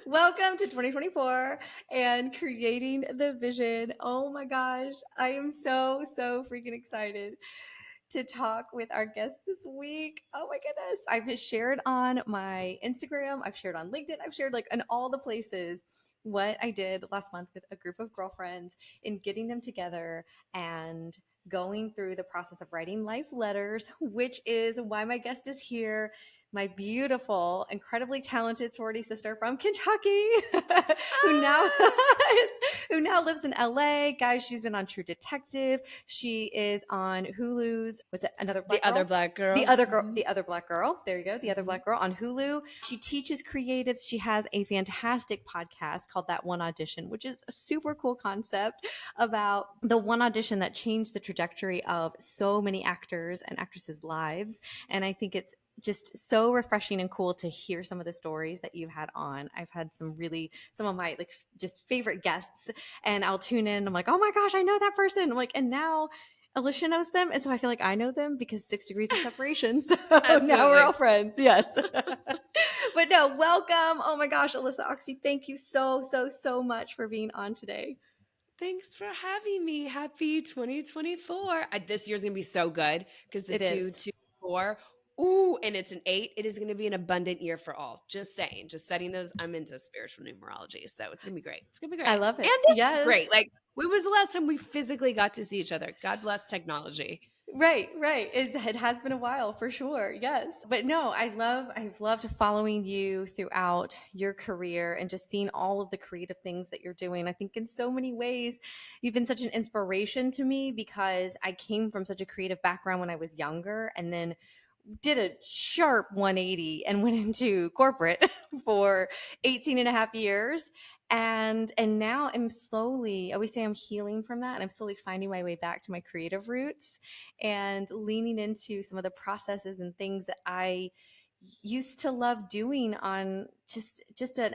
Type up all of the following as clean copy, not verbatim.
Welcome to 2024 and creating the vision. Oh my gosh, I am so freaking excited to talk with our guest this week. Oh my goodness. I've shared on my Instagram, I've shared on LinkedIn, I've shared like in all the places what I did last month with a group of girlfriends in getting them together and going through the process of writing life letters, which is why my guest is here. My beautiful, incredibly talented sorority sister from Kentucky, who now who now lives in LA. Guys, she's been on True Detective. She is on Hulu's, was it Another The Black Other Girl? Black Girl. The other girl, Mhm. the other black girl. There you go. The other Mhm. black girl on Hulu. She teaches creatives. She has a fantastic podcast called That One Audition, which is a super cool concept about the one audition that changed the trajectory of so many actors and actresses' lives. And I think it's just so refreshing and cool to hear some of the stories that you've had on. I've had some of my like just favorite guests, and I'll tune in. I'm like, oh my gosh, I know that person. I'm like, and now Alyshia knows them, and so I feel like I know them because 6 degrees of separation. So now we're Absolutely. all friends. Yes. But no, welcome. Oh my gosh, Alyshia Ochse, thank you so much for being on today. Thanks for having me. Happy 2024. This year's going to be so good because the It 2, is. 2, 4, ooh, and it's an 8. It is going to be an abundant year for all. Just saying, just setting those. I'm into spiritual numerology, so it's going to be great. It's going to be I great. love And it. this is Yes. great. Like, when was the last time we physically got to see each other? God bless technology. Right. It has been a while for sure. Yes. But no, I've loved following you throughout your career and just seeing all of the creative things that you're doing. I think in so many ways, you've been such an inspiration to me because I came from such a creative background when I was younger and then did a sharp 180 and went into corporate for 18 and a half years, and now I'm slowly, I always say I'm healing from that, and I'm slowly finding my way back to my creative roots and leaning into some of the processes and things that I used to love doing on just an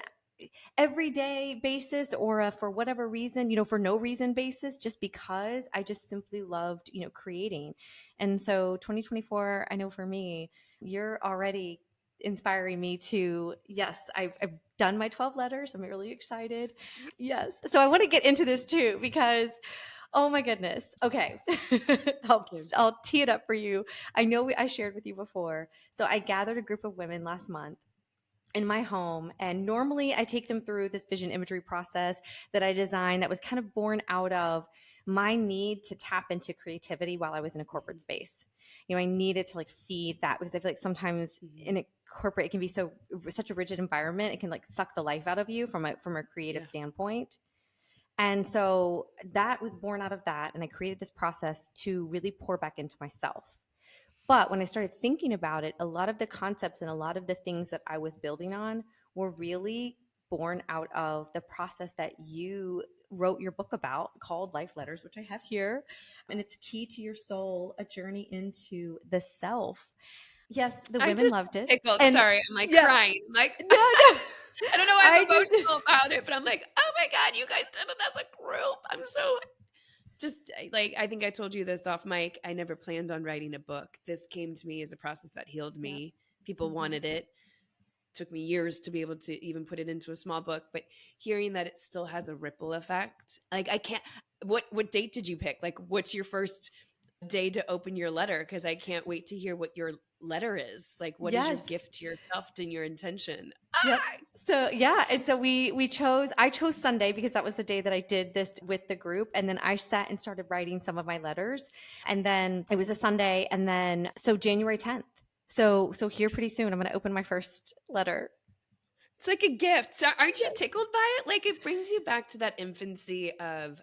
everyday basis, or a for whatever reason, for no reason basis, just because I just simply loved, creating. And so 2024, I know for me, you're already inspiring me to, yes, I've done my 12 letters. I'm really excited. Yes. So I want to get into this too, because oh my goodness. Okay. I'll, Thank you. I'll tee it up for you. I know I shared with you before. So I gathered a group of women last month in my home, and normally I take them through this vision imagery process that I designed that was kind of born out of my need to tap into creativity while I was in a corporate space. I needed to like feed that, because I feel like sometimes Mhm. in a corporate it can be such a rigid environment. It can like suck the life out of you from a creative Yeah. standpoint. And so that was born out of that, and I created this process to really pour back into myself. But when I started thinking about it, a lot of the concepts and a lot of the things that I was building on were really born out of the process that you wrote your book about, called Life Letters, which I have here. And it's Key to Your Soul, a journey into the self. Yes, the I'm women just loved it. tickled. And Sorry. I'm like yeah, crying. Like, no, no. I don't know why I'm I just, emotional about it, but I'm like, oh my God, you guys did it as a group. I'm so just like, I think I told you this off mic. I never planned on writing a book. This came to me as a process that healed yeah. me. People Mhm. wanted it. Took me years to be able to even put it into a small book, but hearing that it still has a ripple effect. Like, I can't, what date did you pick? Like, what's your first day to open your letter? Because I can't wait to hear what your letter is. Like, what is your Yes. gift to yourself and your intention? Yep. Ah! So yeah, and so I chose Sunday because that was the day that I did this with the group, and then I sat and started writing some of my letters, and then it was a Sunday, and then so January 10th. So here pretty soon I'm going to open my first letter. It's like a gift. So aren't you Yes. tickled by it? Like, it brings you back to that infancy of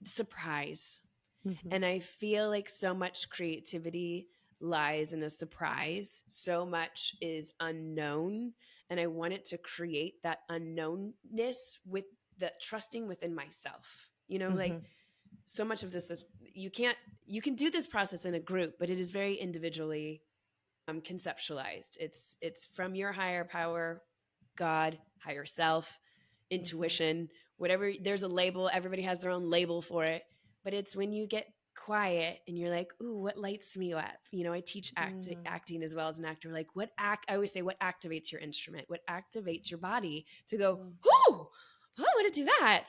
surprise. Mhm. And I feel like so much creativity lies in a surprise. So much is unknown. And I wanted to create that unknownness with the trusting within myself. Like, Mhm. so much of this is you can do this process in a group, but it is very individually conceptualized. It's from your higher power, God, higher self, Mhm. intuition, whatever. There's a label. Everybody has their own label for it, but it's when you get quiet and you're like, ooh, what lights me up? I teach acting as well as an actor. Like I always say, what activates your instrument? What activates your body to go, ooh, I want to do that.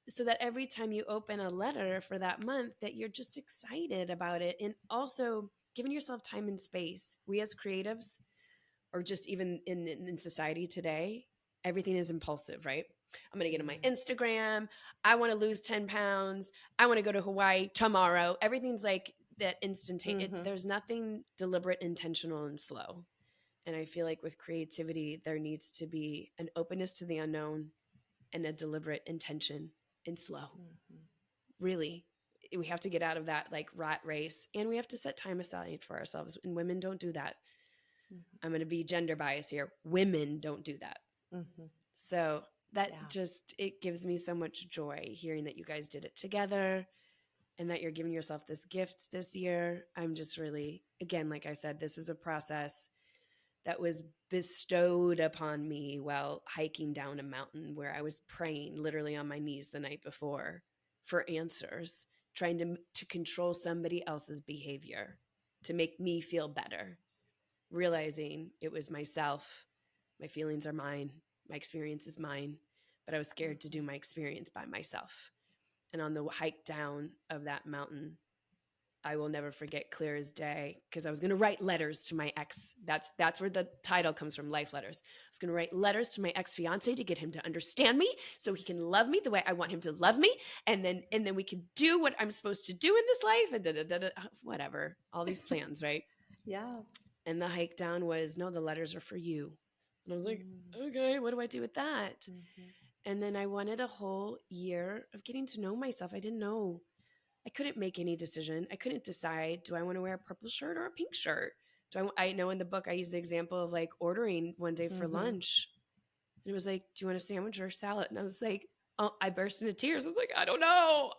So that every time you open a letter for that month, that you're just excited about it. And also giving yourself time and space. We as creatives, or just even in society today, everything is impulsive, right? I'm going to get on my Instagram. I want to lose 10 pounds. I want to go to Hawaii tomorrow. Everything's like that instantaneous. There's nothing deliberate, intentional, and slow. And I feel like with creativity, there needs to be an openness to the unknown and a deliberate intention and slow. Really, we have to get out of that like rat race, and we have to set time aside for ourselves. And women don't do that. I'm going to be gender biased here. Women don't do that. So that just, it gives me so much joy hearing that you guys did it together and that you're giving yourself this gift this year. I'm just really, again, like I said, this was a process that was bestowed upon me while hiking down a mountain where I was praying literally on my knees the night before for answers, trying to control somebody else's behavior to make me feel better, realizing it was myself. My feelings are mine. My experience is mine, but I was scared to do my experience by myself. And on the hike down of that mountain, I will never forget clear as day, because I was going to write letters to my ex. That's where the title comes from, Life Letters. I was going to write letters to my ex-fiance to get him to understand me so he can love me the way I want him to love me. And then we can do what I'm supposed to do in this life and whatever, all these plans, right? Yeah. And the hike down was, no, the letters are for you. And I was like, okay, what do I do with that? And then I wanted a whole year of getting to know myself. I didn't know. I couldn't make any decision. I couldn't decide, do I want to wear a purple shirt or a pink shirt? I know in the book I use the example of like ordering one day for lunch. And it was like, do you want a sandwich or a salad? And I was like, oh, I burst into tears. I was like, I don't know.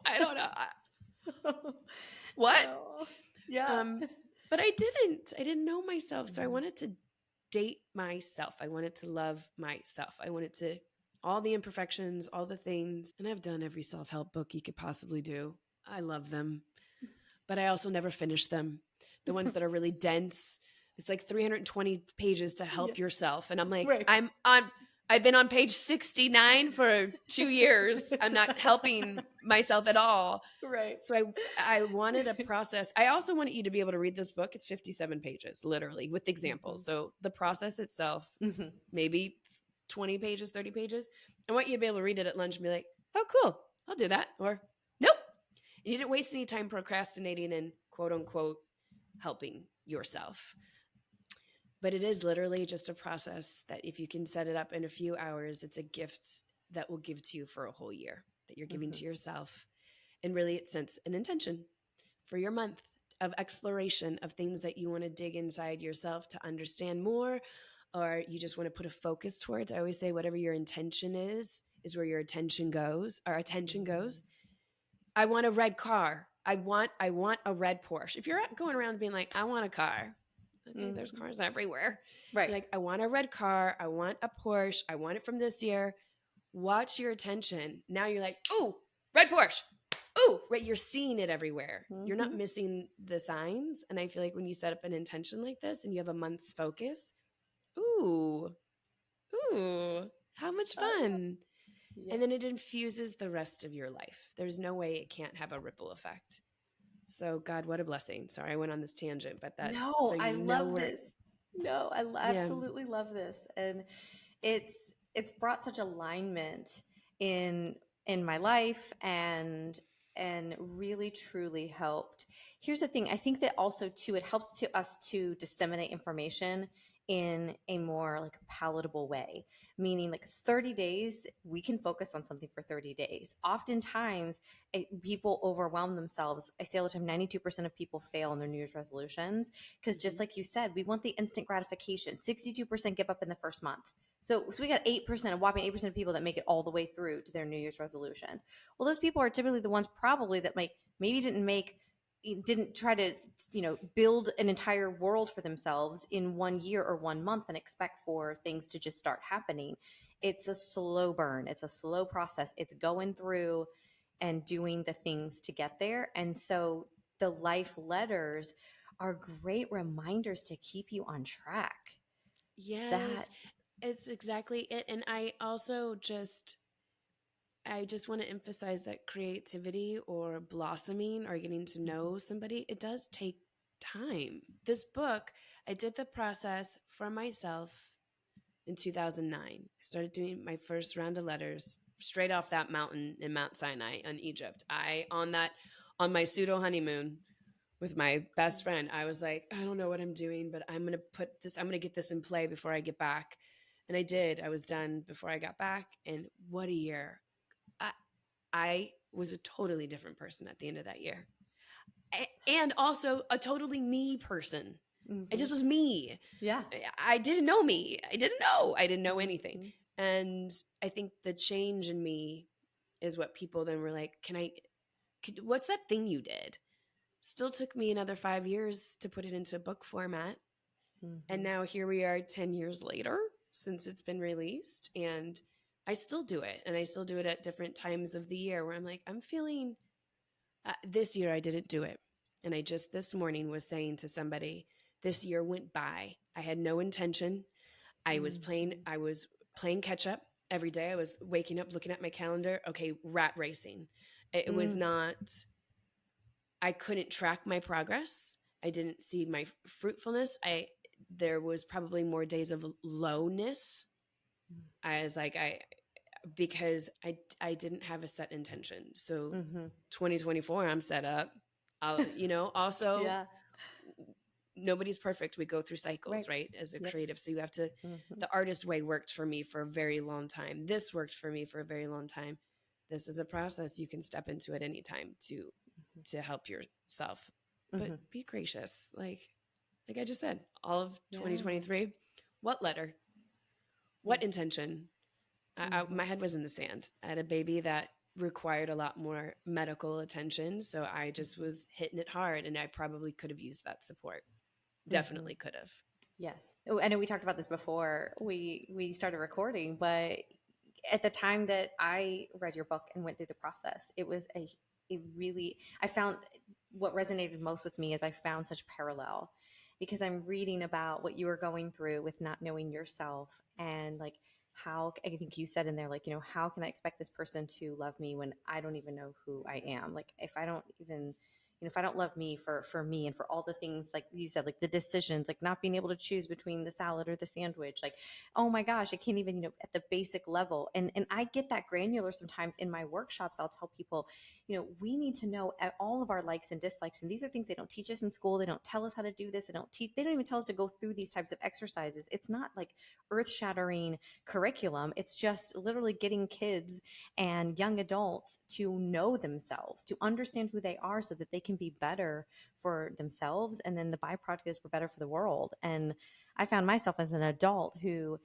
What? Oh, yeah. But I didn't know myself. So I wanted to date myself. I wanted to love myself. I wanted to, all the imperfections, all the things. And I've done every self-help book you could possibly do. I love them, but I also never finish them. The ones that are really dense, it's like 320 pages to help yourself. And I'm like, I've been on page 69 for 2 years. I'm not helping myself at all. Right. So I wanted a process. I also wanted you to be able to read this book. It's 57 pages, literally, with examples. So the process itself, maybe 20 pages, 30 pages. I want you to be able to read it at lunch and be like, oh, cool, I'll do that. Or nope. And you didn't waste any time procrastinating and quote unquote helping yourself. But it is literally just a process that if you can set it up in a few hours, it's a gift that will give to you for a whole year that you're giving to yourself. And really it sets an intention for your month of exploration of things that you want to dig inside yourself to understand more, or you just want to put a focus towards. I always say whatever your intention is where your attention goes. Our attention goes. I want a red car. I want a red Porsche. If you're going around being like, I want a car. Okay, there's cars everywhere. Right. You're like, I want a red car. I want a Porsche. I want it from this year. Watch your attention. Now you're like, oh, red Porsche. Oh, right. You're seeing it everywhere. You're not missing the signs. And I feel like when you set up an intention like this and you have a month's focus, ooh, how much fun. Yes. And then it infuses the rest of your life. There's no way it can't have a ripple effect. So God, what a blessing. Sorry, I went on this tangent, but that. No, so I love this. No, I absolutely love this. And it's brought such alignment in my life and really truly helped. Here's the thing. I think that also too, it helps to us to disseminate information in a more like palatable way, meaning like 30 days, we can focus on something for 30 days. Oftentimes people overwhelm themselves. I say all the time, 92% of people fail in their New Year's resolutions because just like you said, we want the instant gratification. 62% give up in the first month. So we got 8%, a whopping 8% of people that make it all the way through to their New Year's resolutions. Well, those people are typically the ones probably that maybe didn't try to, build an entire world for themselves in 1 year or 1 month and expect for things to just start happening. It's a slow burn. It's a slow process. It's going through and doing the things to get there. And so the life letters are great reminders to keep you on track. That Yes, it's exactly it. And I just want to emphasize that creativity or blossoming or getting to Mhm. know somebody, it does take time. This book, I did the process for myself in 2009. I started doing my first round of letters straight off that mountain in Mount Sinai in Egypt. On my pseudo honeymoon with my best friend, I was like, I don't know what I'm doing, but I'm going to get this in play before I get back. And I did. I was done before I got back. And what a year. I, I was a totally different person at the end of that year. And also a totally me person. I Mhm. just was me. Yeah. I didn't know me. I didn't know. I didn't know anything. Mhm. And I think the change in me is what people then were like, what's that thing you did? Still took me another 5 years to put it into book format. And Mhm. now here we are 10 years later since it's been released. And I still do it. And I still do it at different times of the year where I'm like, I'm feeling this year I didn't do it. And I just this morning was saying to somebody, this year went by. I had no intention. Mhm. I was playing catch up every day. I was waking up, looking at my calendar. Okay, rat racing. It was Mm. not, I couldn't track my progress. I didn't see my fruitfulness. There was probably more days of lowness. I was like, because I didn't have a set intention. So Mhm. 2024, I'm set up. Also Yeah. nobody's perfect. We go through cycles, Right. right? As a Yep. creative. So you have to, Mhm. the artist way worked for me for a very long time. This worked for me for a very long time. This is a process. You can step into at any time to help yourself. But Mhm. be gracious. Like I just said, all of Yeah. 2023, what letter? Mm. What intention? Mhm. My head was in the sand. I had a baby that required a lot more medical attention. So I just Mhm. was hitting it hard and I probably could have used that support. Mhm. Definitely could have. Yes. Oh, I know we talked about this before we started recording, but at the time that I read your book and went through the process, it was a really I found what resonated most with me is I found such parallel because I'm reading about what you were going through with not knowing yourself and like how I think you said in there like, how can I expect this person to love me when I don't even know who I am? Like if I don't even if I don't love me for me and for all the things like you said, like the decisions, like not being able to choose between the salad or the sandwich, like, oh my gosh, I can't even, at the basic level. And I get that granular sometimes in my workshops. I'll tell people, we need to know all of our likes and dislikes. And these are things they don't teach us in school. They don't tell us how to do this. They don't even tell us to go through these types of exercises. It's not like earth shattering curriculum. It's just literally getting kids and young adults to know themselves, to understand who they are so that they can be better for themselves. And then the byproduct is we're better for the world. And I found myself as an adult who,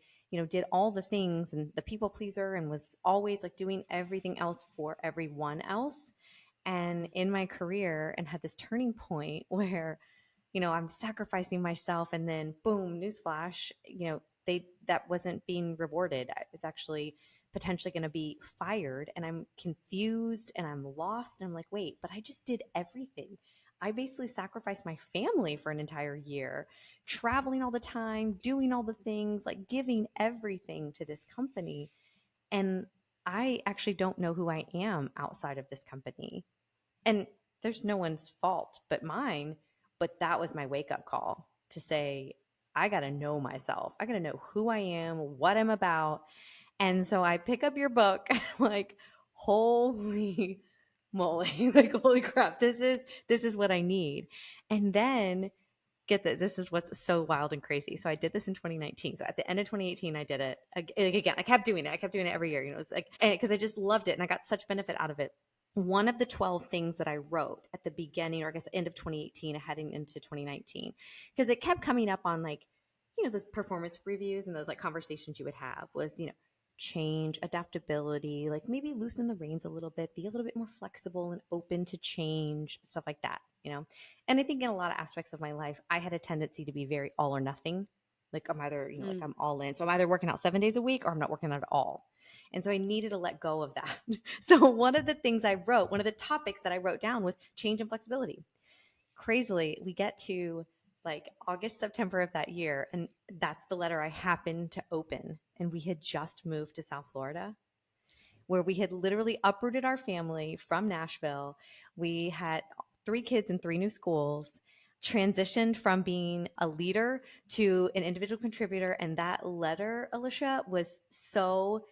did all the things and the people pleaser and was always like doing everything else for everyone else. And in my career, and had this turning point where, I'm sacrificing myself and then boom, newsflash, that wasn't being rewarded. I was actually potentially going to be fired and I'm confused and I'm lost and I'm like, wait, but I just did everything. I basically sacrificed my family for an entire year, traveling all the time, doing all the things, like giving everything to this company. And I actually don't know who I am outside of this company. And there's no one's fault but mine. But that was my wake up call to say, I got to know myself. I got to know who I am, what I'm about. And so I pick up your book, like, holy moly, like, holy crap, this is what I need. And then get that this is what's so wild and crazy. So I did this in 2019. So at the end of 2018, I did it again. I kept doing it. I kept doing it every year. It was like because I just loved it and I got such benefit out of it. One of the 12 things that I wrote at the beginning, or I guess end of 2018, heading into 2019, because it kept coming up on like, those performance reviews and those like conversations you would have was, change, adaptability, like maybe loosen the reins a little bit, be a little bit more flexible and open to change, stuff like that. And I think in a lot of aspects of my life, I had a tendency to be very all or nothing. Like I'm either, like Mm. I'm all in. So I'm either working out 7 days a week or I'm not working out at all. And so I needed to let go of that. So one of the things I wrote, one of the topics that I wrote down was change and flexibility. crazily, we get to like August, September of that year, and that's the letter I happened to open. And we had just moved to South Florida, where we had literally uprooted our family from Nashville. We had 3 kids in 3 new schools, transitioned from being a leader to an individual contributor. And that letter, Alyshia, was so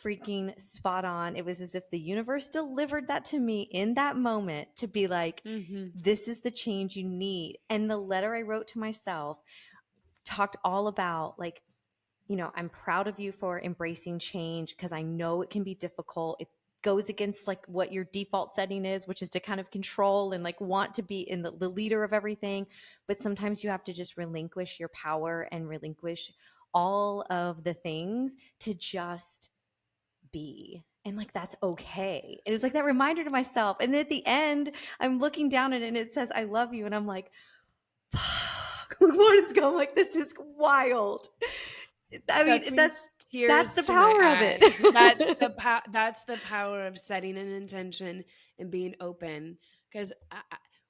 freaking spot on. It was as if the universe delivered that to me in that moment to be like, Mm-hmm. this is the change you need. And the letter I wrote to myself talked all about like, I'm proud of you for embracing change because I know it can be difficult. It goes against like what your default setting is, which is to kind of control and like want to be in the leader of everything. But sometimes you have to just relinquish your power and relinquish all of the things to just be. And like, that's okay. It was like that reminder to myself. And then at the end, I'm looking down at it and it says, I love you. And I'm like, fuck, what is going? Like, this is wild. I mean, That brings that's tears the to my power of eye. That's it. that's the power of setting an intention and being open. Because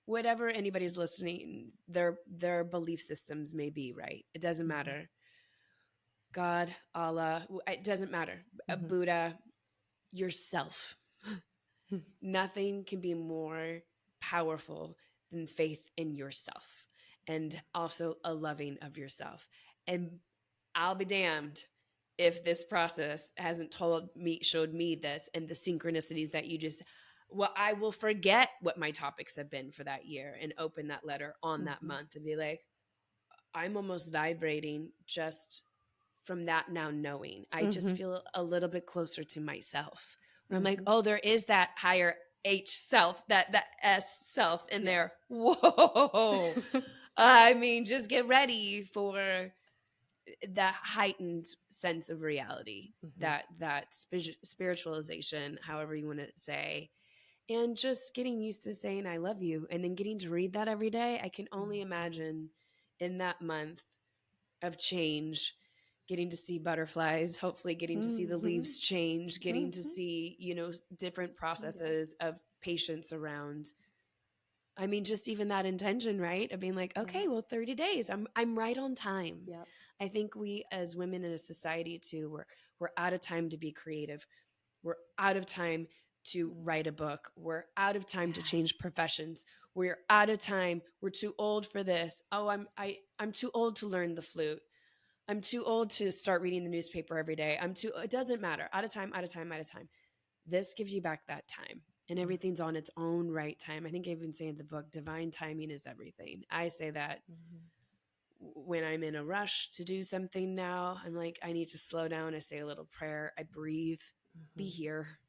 whatever anybody's listening, their belief systems may be right. It doesn't matter. God, Allah, it doesn't matter. Mhm. Buddha, yourself. Nothing can be more powerful than faith in yourself and also a loving of yourself. And I'll be damned if this process hasn't showed me this and the synchronicities that you just, well, I will forget what my topics have been for that year and open that letter on that Mhm. month and be like, I'm almost vibrating just from that now knowing. I just Mhm. feel a little bit closer to myself. Where I'm like, Mhm. oh, there is that higher H self, that S self in there. Yes. Whoa. I mean, just get ready for that heightened sense of reality, Mhm. that spiritualization, however you want to say, and just getting used to saying I love you and then getting to read that every day. I can only imagine in that month of change, getting to see butterflies, hopefully getting to see the Mhm. leaves change, getting to Mhm. see, different Oh, yeah. processes of patience around. I mean, just even that intention, right? Of being like, Yeah. okay, well, 30 days, I'm right on time. Yep. I think we as women in a society too, we're out of time to be creative. We're out of time to Mm. write a book. We're out of time to change Yes. professions. We're out of time. We're too old for this. Oh, I'm too old to learn the flute. I'm too old to start reading the newspaper every day. It doesn't matter. Out of time, out of time, out of time. This gives you back that time and Mm. everything's on its own right time. I think I even say in the book, divine timing is everything. I say that Mhm. when I'm in a rush to do something now. I'm like, I need to slow down. I say a little prayer. I breathe, be Mhm. here.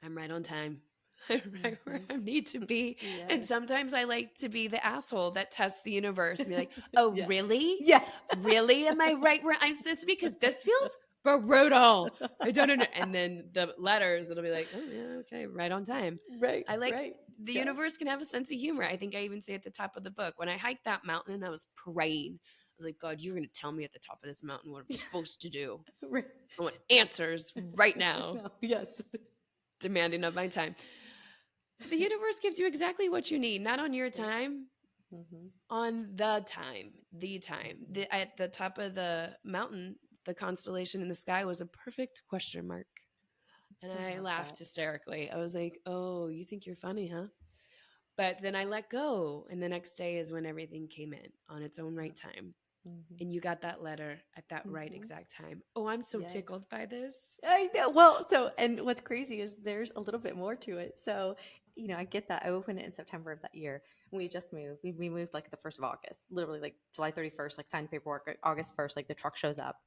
I'm right on time. I'm right where Mhm. I need to be. And Yes. sometimes I like to be the asshole that tests the universe and be like, oh, Yeah. really? Yeah. Really? Am I right where I'm supposed to be? Because this feels brutal. I don't know. And then the letters, it'll be like, oh, yeah, okay, right on time. Right. I like Right. the Yeah. universe can have a sense of humor. I think I even say at the top of the book, when I hiked that mountain and I was praying, I was like, God, you're going to tell me at the top of this mountain what I'm supposed to do. Right. I want answers right now, No. Yes. demanding of my time. The universe gives you exactly what you need, not on your Yep. time, Mhm. on the time, the time. Mhm. At the top of the mountain, the constellation in the sky was a perfect question mark. And I I love that. laughed hysterically. I was like, oh, you think you're funny, huh? But then I let go. And the next day is when everything came in on its own right Yep. time. Mhm. And you got that letter at that right Mhm. exact time. Oh, I'm so Yes. tickled by this. I know. Well, so, and what's crazy is there's a little bit more to it. So, I get that. I opened it in September of that year. We just moved. We moved like the 1st of August, literally like July 31st, like signed the paperwork. August 1st, like the truck shows up.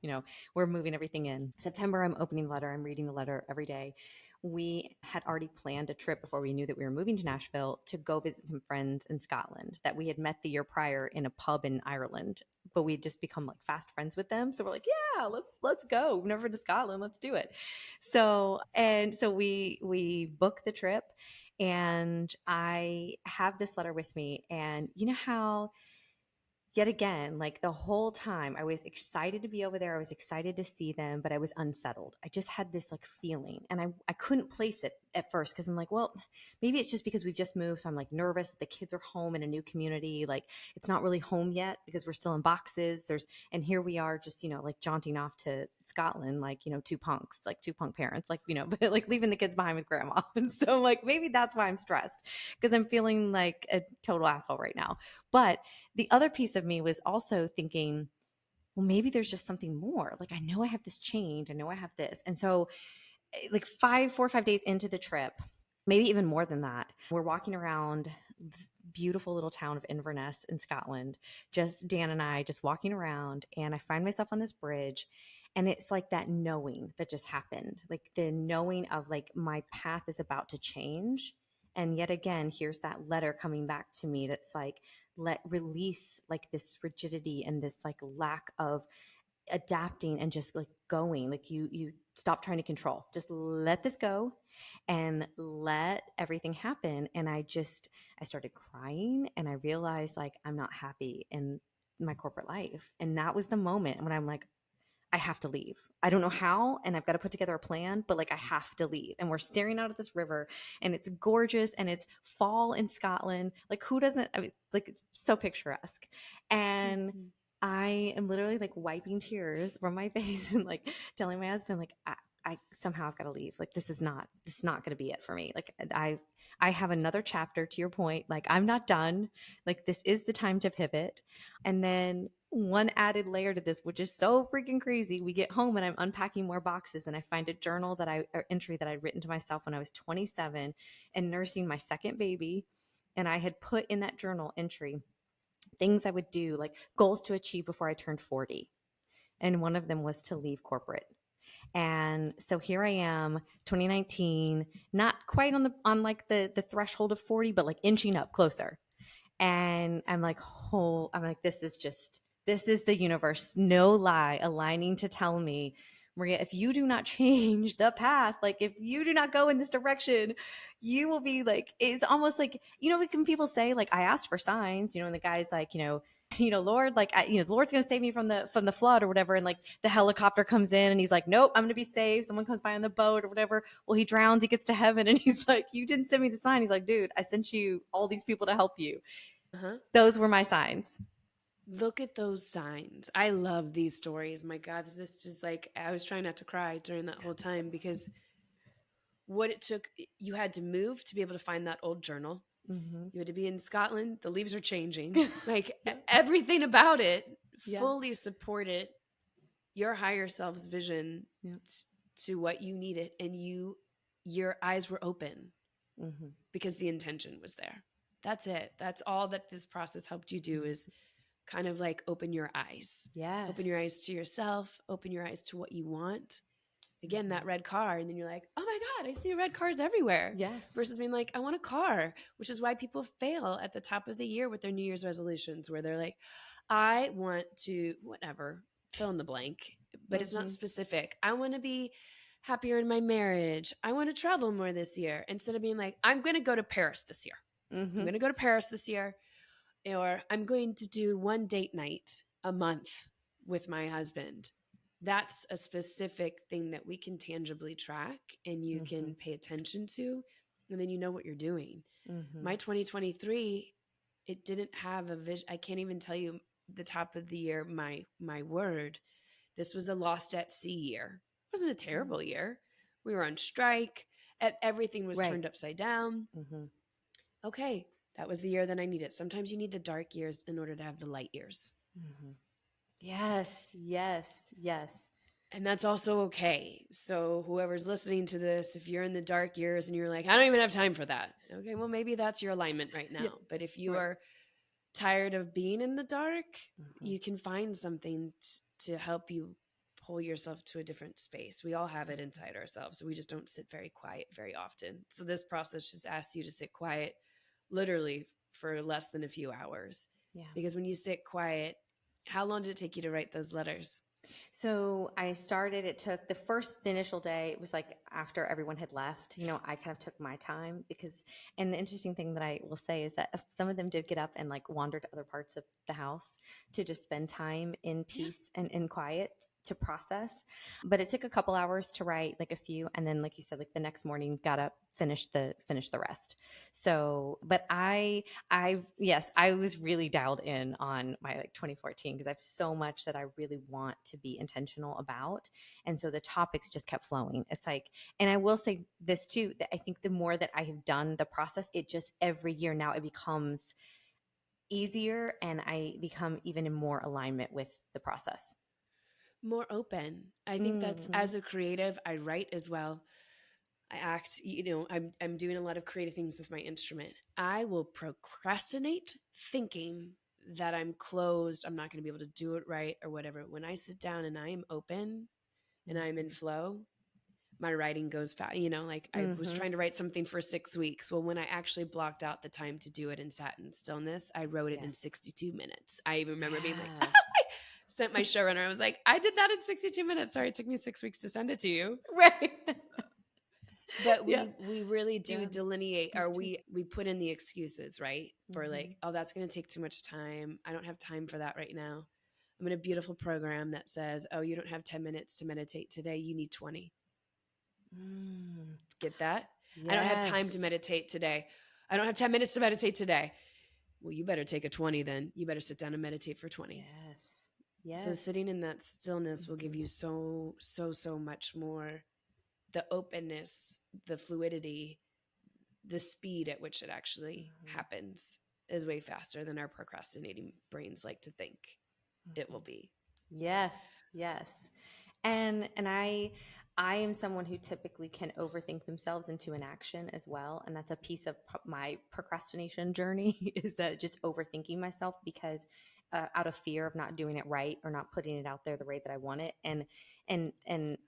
We're moving everything in. September, I'm opening the letter. I'm reading the letter every day. We had already planned a trip before we knew that we were moving to Nashville to go visit some friends in Scotland that we had met the year prior in a pub in Ireland, but we'd just become like fast friends with them. So we're like, yeah, let's go. We've never been to Scotland. Let's do it. So we booked the trip, and I have this letter with me. And you know how, yet again, like the whole time I was excited to be over there. I was excited to see them, but I was unsettled. I just had this like feeling, and I couldn't place it. at first because I'm like, well, maybe it's just because we've just moved. So I'm like nervous that the kids are home in a new community. Like it's not really home yet because we're still in boxes. And here we are just, like jaunting off to Scotland, like, two punks, like two punk parents, like, but like leaving the kids behind with grandma. And so like maybe that's why I'm stressed because I'm feeling like a total asshole right now. But the other piece of me was also thinking, well, maybe there's just something more. Like, I know I have this change. I know I have this. And so, like 4 or 5 days into the trip, maybe even more than that, we're walking around this beautiful little town of Inverness in Scotland, just Dan and I just walking around. And I find myself on this bridge. And it's like that knowing that just happened, like the knowing of like my path is about to change. And yet again, here's that letter coming back to me that's like, let release like this rigidity and this like lack of adapting and just like going, like you stop trying to control, just let this go and let everything happen. And I started crying and I realized like I'm not happy in my corporate life. And that was the moment when I'm like, I have to leave. I don't know how, and I've got to put together a plan, but like I have to leave. And we're staring out at this river, and it's gorgeous, and it's fall in Scotland. Like who doesn't? I mean, like it's so picturesque. And Mhm. I am literally like wiping tears from my face and like telling my husband, like I somehow I've got to leave. Like this is not going to be it for me. Like I have another chapter. To your point, like I'm not done. Like this is the time to pivot. And then one added layer to this, which is so freaking crazy. We get home and I'm unpacking more boxes and I find a journal or entry that I'd written to myself when I was 27 and nursing my second baby. And I had put in that journal entry things I would do, like goals to achieve before I turned 40. And one of them was to leave corporate. And so here I am, 2019, not quite on like the threshold of 40, but like inching up closer. And I'm like, this is the universe, no lie, aligning to tell me, Maria, if you do not change the path, like if you do not go in this direction, you will be like, it's almost like, when people say like, I asked for signs, and the guy's like, Lord, like, the Lord's going to save me from the flood or whatever. And like the helicopter comes in and he's like, nope, I'm going to be saved. Someone comes by on the boat or whatever. Well, he drowns, he gets to heaven. And he's like, you didn't send me the sign. He's like, dude, I sent you all these people to help you. Uh-huh. Those were my signs. Look at those signs. I love these stories. My God, this is like, I was trying not to cry during that whole time because what it took, you had to move to be able to find that old journal. Mm-hmm. You had to be in Scotland. The leaves are changing. Yeah. Like everything about it Yeah. fully supported your higher self's vision Yeah. to what you needed. And your eyes were open Mm-hmm. because the intention was there. That's it. That's all that this process helped you do is kind of like open your eyes. Yes. Open your eyes to yourself, open your eyes to what you want. Again, that red car. And then you're like, oh my God, I see red cars everywhere. Yes. Versus being like, I want a car, which is why people fail at the top of the year with their New Year's resolutions, where they're like, I want to, whatever, fill in the blank, but it's not specific. I want to be happier in my marriage. I want to travel more this year. Instead of being like, I'm going to go to Paris this year. Mm-hmm. I'm going to go to Paris this year. Or I'm going to do one date night a month with my husband. That's a specific thing that we can tangibly track and you can pay attention to, and then you know what you're doing. Mm-hmm. My 2023, it didn't have a vision. I can't even tell you the top of the year, my word. This was a lost at sea year. It wasn't a terrible year. We were on strike. Everything was turned upside down. Mm-hmm. Okay, that was the year that I needed. Sometimes you need the dark years in order to have the light years. Mm-hmm. Yes. Yes. Yes. And that's also okay. So, whoever's listening to this, if you're in the dark years and you're like, I don't even have time for that. Okay, well, maybe that's your alignment right now. Yeah. But if you Right. are tired of being in the dark, Mm-hmm. you can find something to help you pull yourself to a different space. We all have it inside ourselves. We just don't sit very quiet very often. So, this process just asks you to sit quiet literally for less than a few hours. Yeah. Because when you sit quiet, how long did it take you to write those letters? So it took the initial day, it was like after everyone had left, I kind of took my time and the interesting thing that I will say is that some of them did get up and like wander to other parts of the house to just spend time in peace and in quiet to process, but it took a couple hours to write like a few, and then like you said, like the next morning got up, finished the rest. So but I yes, I was really dialed in on my like 2014 because I have so much that I really want to be intentional about, and so the topics just kept flowing. It's like, and I will say this too, that I think the more that I have done the process, it just every year now it becomes easier, and I become even in more alignment with the process. More open. I think that's, Mm-hmm. as a creative, I write as well. I act, I'm doing a lot of creative things with my instrument. I will procrastinate thinking that I'm closed, I'm not going to be able to do it right or whatever. When I sit down and I am open and I'm in flow, my writing goes fast. Like I was Mm-hmm. trying to write something for 6 weeks. Well, when I actually blocked out the time to do it and sat in stillness, I wrote it in Yes. 62 minutes. I even remember being like, I Yes. sent my showrunner. I was like, I did that in 62 minutes. Sorry, it took me 6 weeks to send it to you. Right. But Yeah. we really do Yeah. delineate, That's or true. we put in the excuses, right? For like, Mm-hmm. oh, that's going to take too much time. I don't have time for that right now. I'm in a beautiful program that says, oh, you don't have 10 minutes to meditate today. You need 20. Mm. Get that? I don't have time to Yes. meditate today. I don't have 10 minutes to meditate today. Well, you better take a 20 then. You better sit down and meditate for 20. Yes. So Yes. sitting in that stillness will give Mm-hmm. you so much more, the openness, the fluidity, the speed at which it actually Mm-hmm. happens is way faster than our procrastinating brains like to think it Mm-hmm. will be. Yes. Yes. And I am someone who typically can overthink themselves into an action as well, and that's a piece of my procrastination journey is that just overthinking myself because out of fear of not doing it right or not putting it out there the way that I want it. And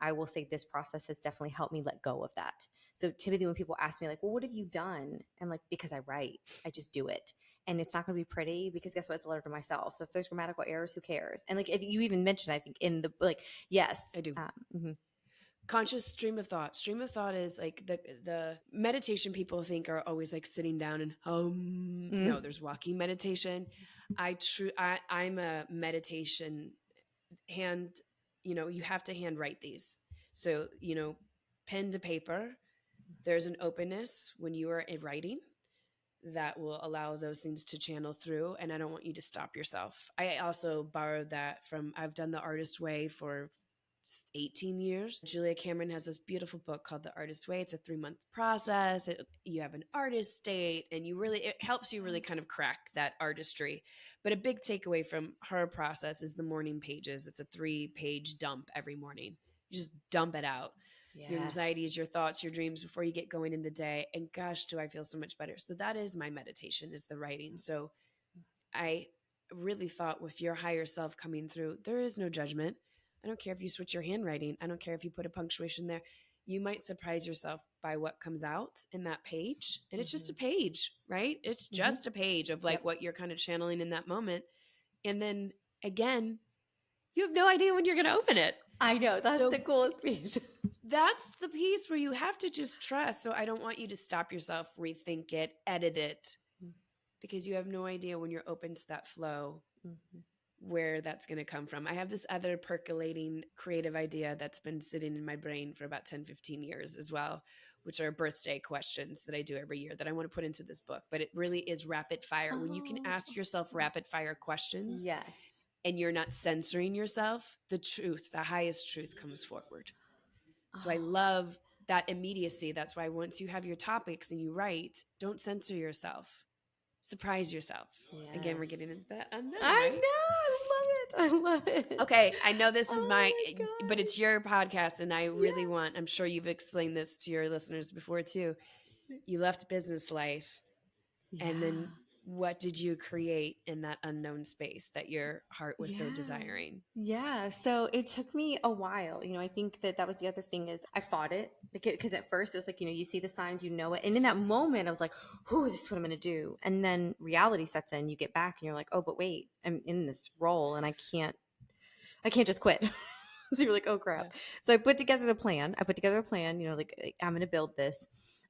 I will say this process has definitely helped me let go of that. So typically when people ask me like, well, what have you done? I'm like, because I write, I just do it. And it's not going to be pretty because guess what? It's a letter to myself. So if there's grammatical errors, who cares? And like you even mentioned, I think in the like, yes. I do. Mhm. Conscious stream of thought. Stream of thought is like the meditation people think are always like sitting down and no, Mm. there's walking meditation. I'm a meditation hand, you have to hand write these. So, pen to paper, there's an openness when you are in writing that will allow those things to channel through. And I don't want you to stop yourself. I also borrowed that I've done the artist way for 18 years. Julia Cameron has this beautiful book called The Artist Way. It's a 3-month process. You have an artist date, and it helps you really kind of crack that artistry. But a big takeaway from her process is the morning pages. It's a 3-page dump every morning. You just dump it out, your Yes. anxieties, your thoughts, your dreams before you get going in the day. And gosh, do I feel so much better. So that is my meditation, is the writing. So I really thought, with your higher self coming through, there is no judgment. I don't care if you switch your handwriting. I don't care if you put a punctuation there. You might surprise yourself by what comes out in that page. And it's just a Mm-hmm. page, right? It's Mm-hmm. just a page of like Yep. what you're kind of channeling in that moment. And then again, you have no idea when you're going to open it. I know. That's the So coolest piece. that's the piece where you have to just trust. So I don't want you to stop yourself, rethink it, edit it, because you have no idea when you're open to that flow Mm-hmm. where that's going to come from. I have this other percolating creative idea that's been sitting in my brain for about 10, 15 years as well, which are birthday questions that I do every year that I want to put into this book. But it really is rapid fire. When you can Oh, ask yourself awesome. rapid fire questions Yes. and you're not censoring yourself, the truth, the highest truth comes forward. So I Oh, love that immediacy. That's why once you have your topics and you write, don't censor yourself. Surprise yourself. Again, we're getting yes. into that unknown, I right? know. I love it. I love it. Okay, I know this is Oh my but it's gosh. your podcast, and I really Yeah. want, I'm sure you've explained this to your listeners before too. You left business life, and then Yeah. what did you create in that unknown space that your heart was so Yeah. desiring? Yeah. So it took me a while. I think that that was the other thing is I fought it because at first it was like, you see the signs, you know it. And in that moment, I was like, "Who this is what I'm going to do." And then reality sets in. You get back and you're like, "Oh, but wait, I'm in this role and I can't just quit." So you're like, "Oh Yeah. crap." So I put together the plan. I put together a plan, like I'm going to build this.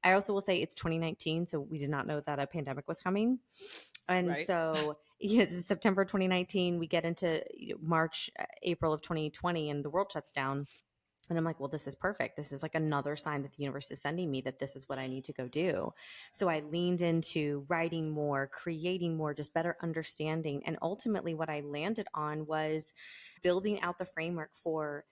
I also will say it's 2019, so we did not know that a pandemic was coming. And Right. so, yes, it's September 2019, we get into March, April of 2020, and the world shuts down. And I'm like, well, this is perfect. This is like another sign that the universe is sending me that this is what I need to go do. So I leaned into writing more, creating more, just better understanding. And ultimately, what I landed on was building out the framework for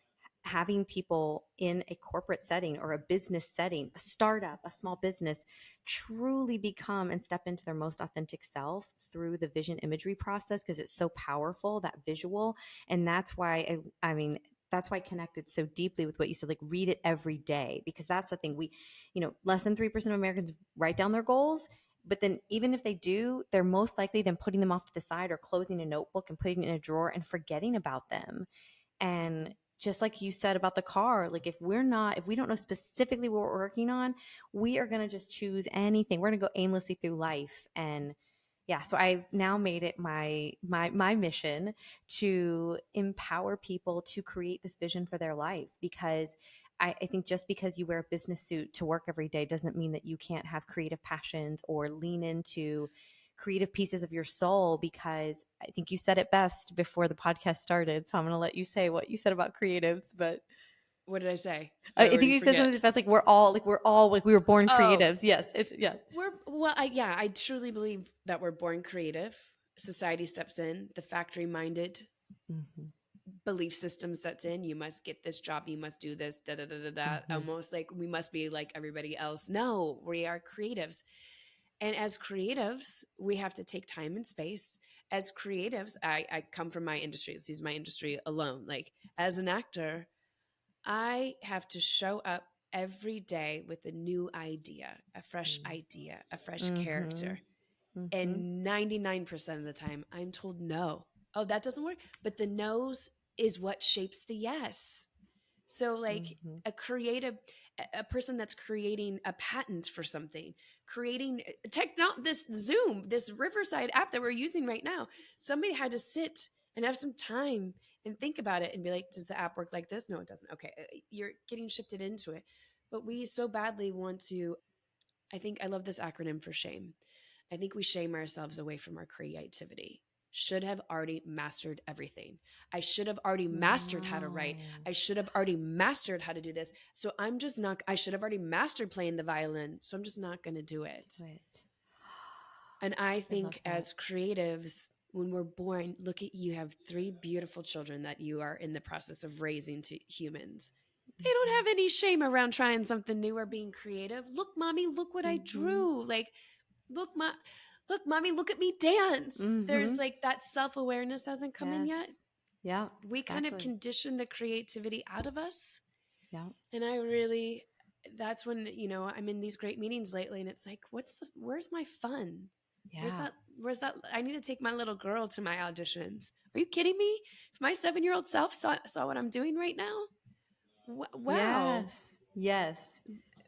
having people in a corporate setting or a business setting, a startup, a small business, truly become and step into their most authentic self through the vision imagery process, because it's so powerful, that visual. And that's why I mean, that's why I connected so deeply with what you said, like read it every day, because that's the thing. Less than 3% of Americans write down their goals. But then even if they do, they're most likely then putting them off to the side or closing a notebook and putting it in a drawer and forgetting about them. And just like you said about the car, like if we don't know specifically what we're working on, we are going to just choose anything. We're going to go aimlessly through life. And yeah, so I've now made it my mission to empower people to create this vision for their life, because I think just because you wear a business suit to work every day doesn't mean that you can't have creative passions or lean into creative pieces of your soul. Because I think you said it best before the podcast started. So I'm going to let you say what you said about creatives. But What did I say? I I think already you said forget. something about like we're all like we were born Oh, creatives. Yes. Yes. yeah, I truly believe that we're born creative. Society steps in, the factory minded Mm-hmm. belief system sets in. You must get this job, you must do this, da da da da da. Mm-hmm. Almost like we must be like everybody else. No, we are creatives. And as creatives, we have to take time and space. As creatives, I come from my industry. Let's use my industry alone. Like as an actor, I have to show up every day with a new idea, a fresh Mm-hmm. character. Mm-hmm. And 99% of the time, I'm told no. Oh, that doesn't work. But the no's is what shapes the yes. So, like Mm-hmm. a person that's creating a patent for something, creating this Zoom, this Riverside app that we're using right now, somebody had to sit and have some time and think about it and be like, does the app work like this? No, it doesn't. Okay, you're getting shifted into it. But we so badly want to. I think I love this acronym for shame. I think we shame ourselves away from our creativity. Should have already mastered everything. I should have already mastered how to write. No. I should have already mastered how to do this. So I'm just not, I should have already mastered playing the violin. So I'm just not going to do it. Do it. And I I love think that. as creatives, when we're born, look at you have three beautiful children that you are in the process of raising to humans. They don't have any shame around trying something new or being creative. Look, mommy, look what I Mm-hmm. drew. Like, look, look, mommy, look at me dance. Mm-hmm. There's like that self-awareness hasn't come in Yes. yet. Yeah. We kind of Exactly. condition the creativity out of us. Yeah. And I really, that's when, I'm in these great meetings lately and it's like, where's my fun? Where's Yeah. that, where's that? I need to take my little girl to my auditions. Are you kidding me? If my 7-year-old self saw what I'm doing right now, wow. Yes. Yes.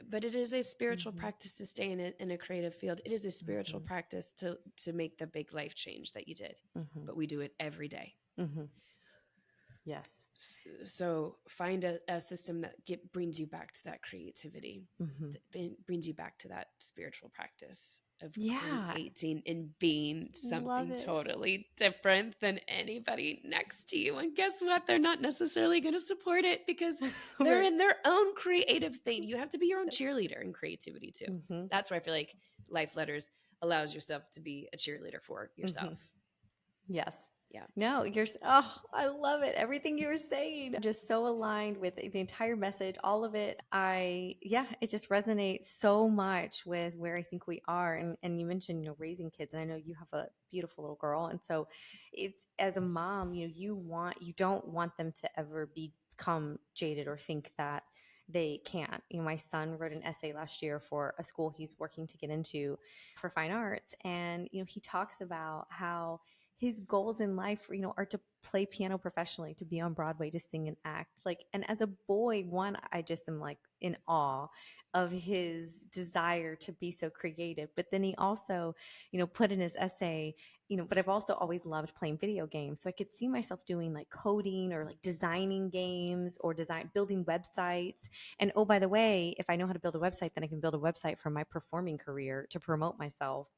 But it is a spiritual Mm-hmm. practice to stay in a creative field. It is a spiritual Mm-hmm. practice to make the big life change that you did. Mm-hmm. But we do it every day. Mm-hmm. Yes. So find a system that brings you back to that creativity, Mm-hmm. that brings you back to that spiritual practice of Yeah. creating and being Love something it. totally different than anybody next to you. And guess what? They're not necessarily going to support it because they're Right. in their own creative thing. You have to be your own cheerleader in creativity too. Mm-hmm. That's where I feel like Life Letters allows yourself to be a cheerleader for Mm-hmm. yourself. Yes. Yeah. No, I love it. Everything you were saying, just so aligned with the entire message, all of it. It just resonates so much with where I think we are. And you mentioned, raising kids, and I know you have a beautiful little girl. And so it's, as a mom, you don't want them to ever become jaded or think that they can't. My son wrote an essay last year for a school he's working to get into for fine arts. And, he talks about how his goals in life, are to play piano professionally, to be on Broadway, to sing and act. Like, and as a boy, one, I just am like in awe of his desire to be so creative. But then he also, put in his essay, but I've also always loved playing video games. So I could see myself doing like coding or like designing games or building websites. And oh, by the way, if I know how to build a website, then I can build a website for my performing career to promote myself.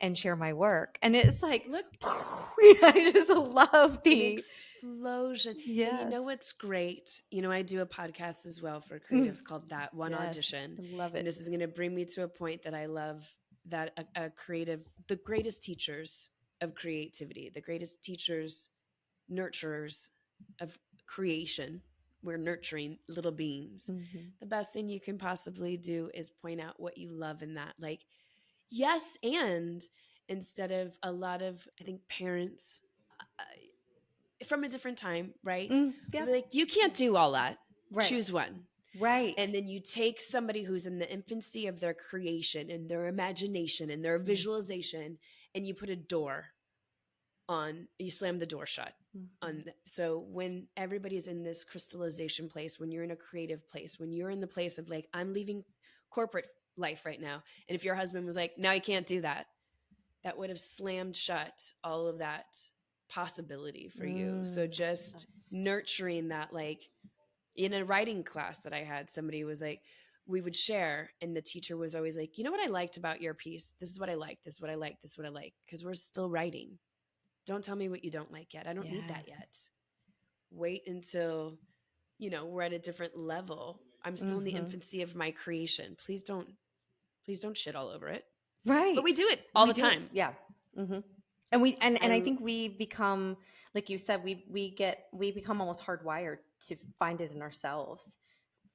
and share my work. And it's like, Look, I just love an the, explosion. And you yes. know what's great? You know, I do a podcast as well for Mm, creatives called That One yes. Audition. I love And it. this is going to bring me to a point that I love, that a creative, the greatest teachers of creativity, the greatest teachers, nurturers of creation, we're nurturing little beings. Hmm. The best thing you can possibly do is point out what you love in that. Like, yes, and instead of a lot of, I think, parents from a different time, right? Yeah. Like, you can't do all that. Right. Choose one. Right. And then you take somebody who's in the infancy of their creation and their imagination and their Mm-hmm. visualization, and you put a door on, you slam the door shut. So when everybody's in this crystallization place, when you're in a creative place, when you're in the place of like, I'm leaving corporate life right now. And if your husband was like, no, you can't do that, that would have slammed shut all of that possibility for you. So just Yes. nurturing that, like in a writing class that I had, somebody was like, we would share, and the teacher was always like, you know what I liked about your piece? This is what I like. This is what I like. This is what I like. Because we're still writing. Don't tell me what you don't like yet. I don't need that Yes. yet. Wait until, we're at a different level. I'm still in the Mm-hmm. infancy of my creation. Please don't shit all over it. But Right. we do it all We the do it. time. Yeah. Hmm. And we and I And think we become, like you said, we become almost hardwired to find it in ourselves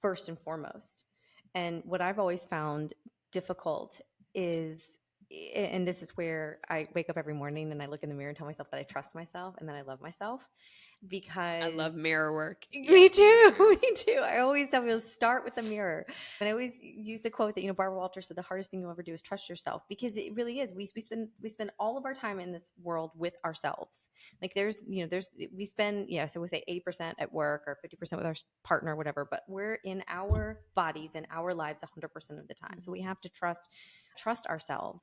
first and foremost. And what I've always found difficult is, and this is where I wake up every morning and I look in the mirror and tell myself that I trust myself and that I love myself, I love because mirror work. me Yes. too. Me too. I always tell people, start with the mirror. And I always use the quote that, Barbara Walters said, the hardest thing you'll ever do is trust yourself, because it really is. We spend all of our time in this world with ourselves. Like we spend, so we say 80% at work or 50% with our partner, whatever, but we're in our bodies and our lives 100% of the time. So we have to trust ourselves.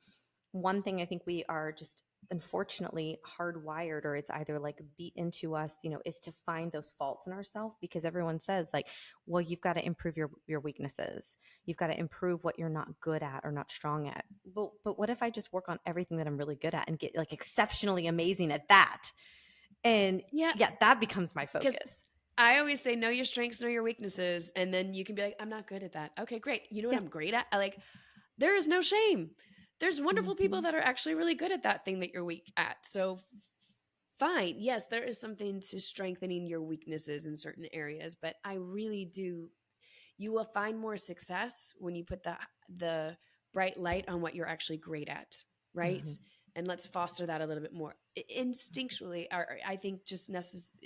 One thing I think we are just unfortunately hardwired, or it's either like beat into us, is to find those faults in ourselves, because everyone says like, well, you've got to improve your weaknesses. You've got to improve what you're not good at or not strong at. But what if I just work on everything that I'm really good at and get like exceptionally amazing at that? And Yeah. yeah, that becomes my Because focus. I always say, know your strengths, know your weaknesses. And then you can be like, I'm not good at that. Okay, great. You know what Yeah. I'm great at? There is no shame. There's wonderful people Hmm. that are actually really good at that thing that you're weak at. So fine. Yes, there is something to strengthening your weaknesses in certain areas, but I really do, you will find more success when you put the bright light on what you're actually great at, right? Hmm. And let's foster that a little bit more instinctually. Or I think just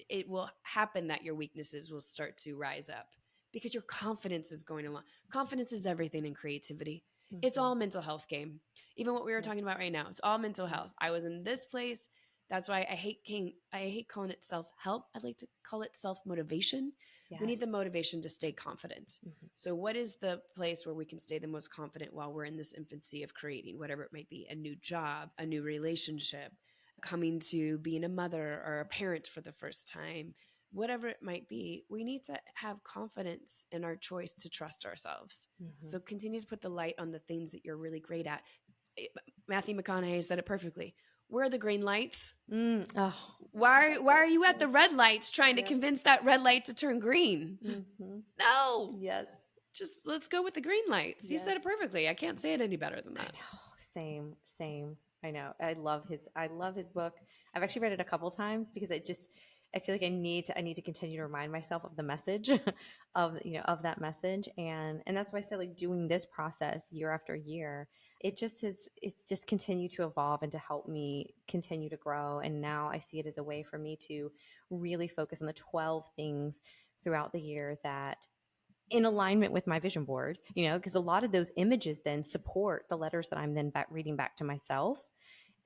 it will happen that your weaknesses will start to rise up because your confidence is going along. Confidence is everything in creativity. It's Hmm. all a mental health game. Even what we were Yeah. talking about right now, it's all mental Yeah. health. I was in this place. That's why I hate calling it self help. I'd like to call it self motivation. We need the Yes. motivation to stay confident. Hmm. So, what is the place where we can stay the most confident while we're in this infancy of creating, whatever it might be, a new job, a new relationship, coming to being a mother or a parent for the first time, whatever it might be? We need to have confidence in our choice to trust ourselves. Hmm. So, continue to put the light on the things that you're really great at. Matthew McConaughey said it perfectly. Where are the green lights? Oh, Why are you at the yes. red lights trying to Yep. convince that red light to turn green? Hmm. No, Yes. just let's go with the green lights. He said Yes. it perfectly. I can't say it any better than I that. know. Same. I know. I love his book. I've actually read it a couple times because I feel like I need to continue to remind myself of the message of that message. And that's why I said, like, doing this process year after year, it's just continued to evolve and to help me continue to grow. And now I see it as a way for me to really focus on the 12 things throughout the year that, in alignment with my vision board, because a lot of those images then support the letters that I'm then reading back to myself,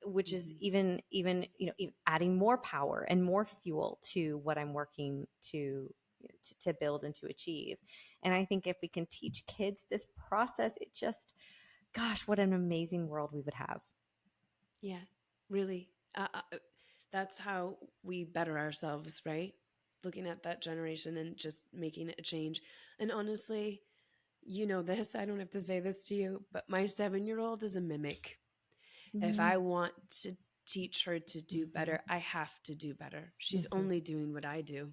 which is Mhm. even adding more power and more fuel to what I'm working to build and to achieve. And I think if we can teach kids this process, it just, gosh, what an amazing world we would have. Yeah, really. That's how we better ourselves, right? Looking at that generation and just making a change. And honestly, you know this, I don't have to say this to you, but my 7-year-old is a mimic. If I want to teach her to do better, I have to do better. She's only doing what I do.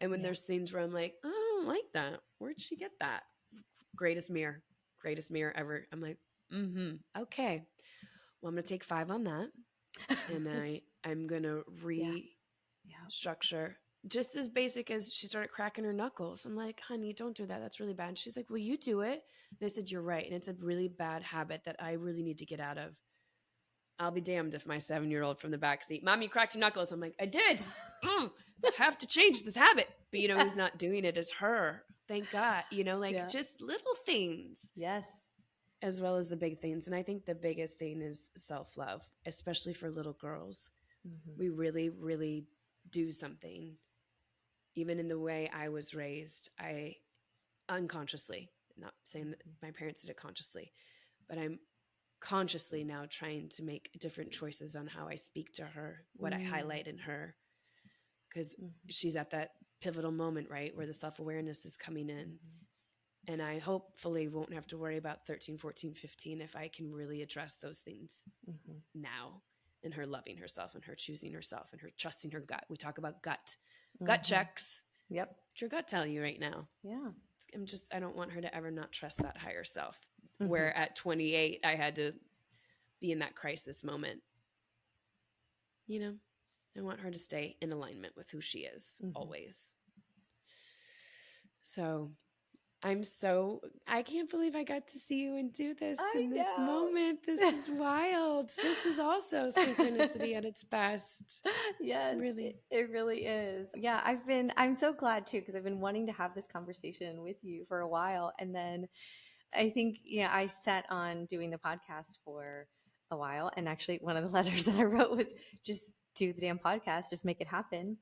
And when there's things where I'm like, oh, I don't like that. Where'd she get that? Greatest mirror ever. I'm like, okay. Well, I'm going to take 5 on that. And I'm going to restructure. Just as basic as she started cracking her knuckles. I'm like, honey, don't do that. That's really bad. And she's like, well, you do it. And I said, you're right. And it's a really bad habit that I really need to get out of. I'll be damned if my 7-year-old from the back seat, Mom, you cracked your knuckles. I'm like, I did. I have to change this habit. But who's not doing it is her. Thank God. Just little things. Yes. As well as the big things. And I think the biggest thing is self-love, especially for little girls. We really, really do something. Even in the way I was raised, I unconsciously, not saying that my parents did it consciously, but I'm consciously now trying to make different choices on how I speak to her, what I highlight in her, because she's at that pivotal moment, right, where the self-awareness is coming in. And I hopefully won't have to worry about 13, 14, 15 if I can really address those things now, and her loving herself and her choosing herself and her trusting her gut. We talk about gut checks. Yep. What's your gut tell you right now? Yeah. I don't want her to ever not trust that higher self. Where at 28, I had to be in that crisis moment. I want her to stay in alignment with who she is always. So I can't believe I got to see you and do this in this moment. This is wild. This is also synchronicity at its best. Yes, really. It really is. Yeah, I'm so glad too, because I've been wanting to have this conversation with you for a while. And then I think, I set on doing the podcast for a while. And actually one of the letters that I wrote was just do the damn podcast, just make it happen.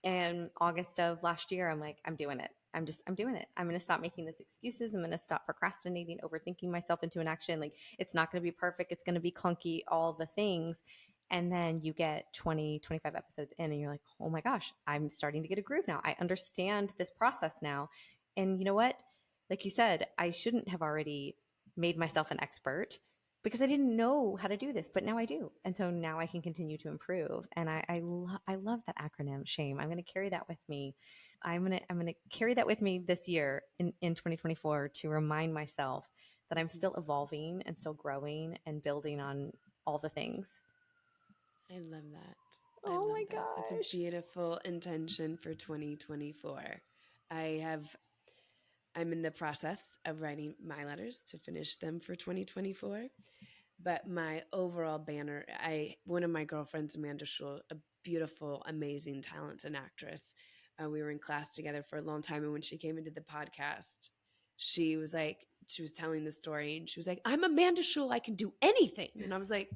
And August of last year, I'm like, I'm doing it. I'm doing it. I'm going to stop making these excuses. I'm going to stop procrastinating, overthinking myself into an action. Like, it's not going to be perfect. It's going to be clunky, all the things. And then you get 20, 25 episodes in and you're like, oh my gosh, I'm starting to get a groove now. I understand this process now. And you know what? Like you said, I shouldn't have already made myself an expert because I didn't know how to do this, but now I do. And so now I can continue to improve. And I love that acronym, SHAME. I'm going to carry that with me. I'm going to carry that with me this year in 2024 to remind myself that I'm still evolving and still growing and building on all the things. I love that. Oh my gosh. That's a beautiful intention for 2024. I'm in the process of writing my letters to finish them for 2024. But my overall banner, one of my girlfriends, Amanda Schul, a beautiful, amazing, talented actress. We were in class together for a long time. And when she came into the podcast, she was telling the story and she was like, I'm Amanda Schul. I can do anything. And I was like,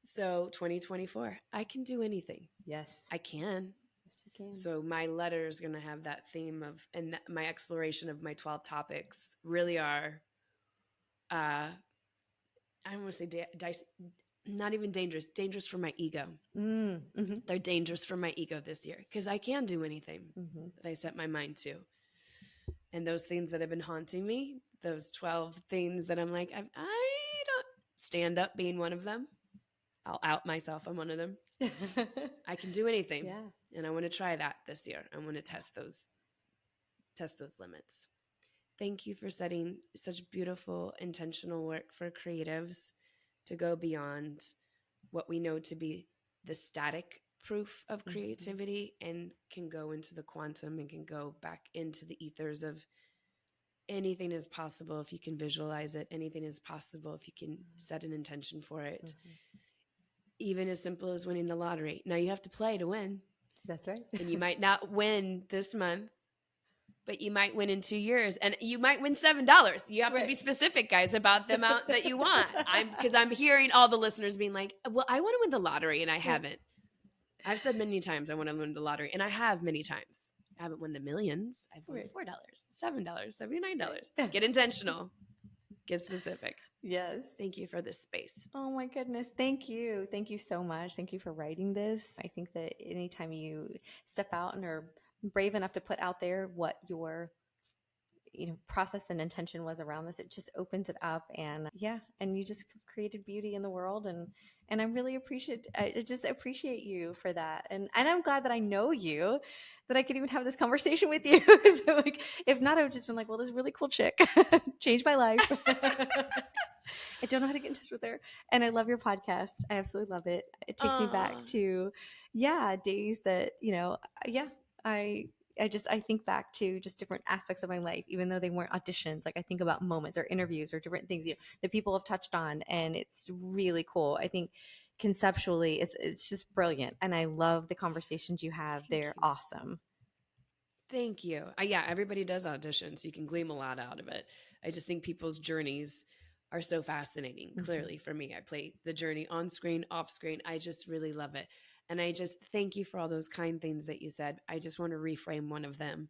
so 2024, I can do anything. Yes. I can. Yes, you can. So my letter is going to have that theme of, and my exploration of my 12 topics really are, I don't want to say not even dangerous for my ego. They're dangerous for my ego this year because I can do anything that I set my mind to. And those things that have been haunting me, those 12 things that I'm like, I don't stand up being one of them. I'll out myself. I'm one of them. I can do anything. Yeah. And I want to try that this year. I want to test those limits. Thank you for setting such beautiful, intentional work for creatives to go beyond what we know to be the static proof of creativity and can go into the quantum and can go back into the ethers of anything is possible if you can visualize it. Anything is possible if you can set an intention for it. Even as simple as winning the lottery. Now you have to play to win. That's right. And you might not win this month, but you might win in 2 years and you might win $7. You have to be specific, guys, about the amount that you want. Because I'm hearing all the listeners being like, well, I want to win the lottery and I haven't. I've said many times I want to win the lottery and I have many times. I haven't won the millions. I've won $4, $7, $79. Get intentional. Get specific. Yes. Thank you for this space. Oh my goodness. Thank you. Thank you so much. Thank you for writing this. I think that anytime you step out and are brave enough to put out there what your process and intention was around this. It just opens it up, and yeah, and you just created beauty in the world, and I really I just appreciate you for that, and I'm glad that I know you, that I could even have this conversation with you. So like, if not, I would just been like, well, this really cool chick changed my life. I don't know how to get in touch with her. And I love your podcast. I absolutely love it. It takes me back Aw. to, yeah, days that, yeah, I I think back to just different aspects of my life, even though they weren't auditions. Like I think about moments or interviews or different things, that people have touched on, and it's really cool. I think conceptually, it's just brilliant, and I love the conversations you have. Thank They're you. awesome. Thank you. Yeah, everybody does auditions. You can glean a lot out of it. I just think people's journeys are so fascinating. Mm-hmm. Clearly, for me, I play the journey on screen, off screen. I just really love it. And I just thank you for all those kind things that you said. I just want to reframe one of them.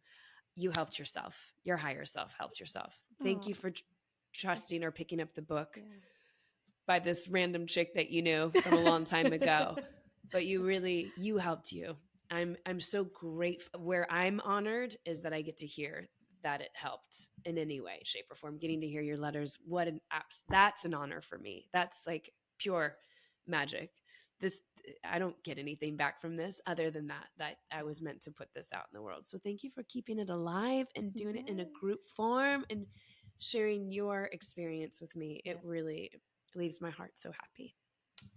You helped yourself. Your higher self helped yourself. Thank Oh, you for trusting or picking up the book yeah. by this random chick that you knew from a long time ago. But you helped you. I'm so grateful. Where I'm honored is that I get to hear that it helped in any way, shape, or form. Getting to hear your letters, what an apps. That's an honor for me. That's like pure magic. This I don't get anything back from this other than that I was meant to put this out in the world. So thank you for keeping it alive and doing it in a Yes. group form and sharing your experience with me. Yeah. It really leaves my heart so happy.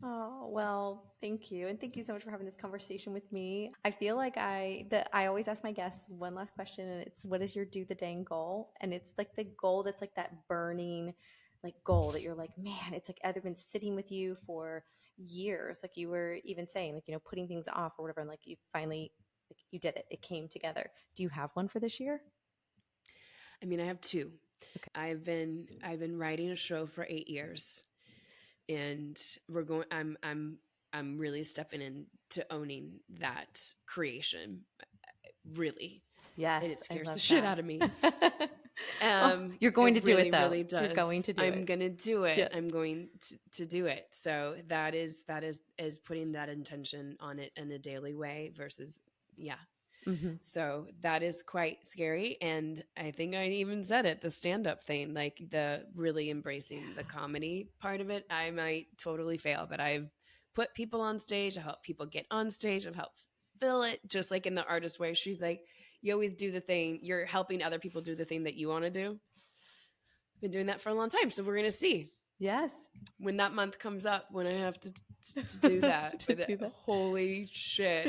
Oh, well, thank you. And thank you so much for having this conversation with me. I feel like I always ask my guests one last question, and it's, what is your do the dang goal? And it's like the goal that's like that burning like goal that you're like, man, it's like either been sitting with you for years, like you were even saying, like, putting things off or whatever, and like you finally, like, you did it. It came together. Do you have one for this year? I mean, I have two. Okay. I've been writing a show for 8 years, and we're going. I'm really stepping into owning that creation. Really, and it Yes, I scares the love shit out of me. that. Oh, you're going It to do it really, though. really You're going does. to do I'm it. gonna do it. Yes. I'm going to do it. So that is putting that intention on it in a daily way versus yeah. Hmm. So that is quite scary. And I think I even said it, the stand up thing, like the really embracing the comedy part of it. I might totally fail, but I've put people on stage. I help people get on stage. I've helped fill it, just like in the artist way. She's like, you always do the thing. You're helping other people do the thing that you want to do. Been doing that for a long time. So we're going to see Yes. when that month comes up when I have to do that. To But do that. holy shit,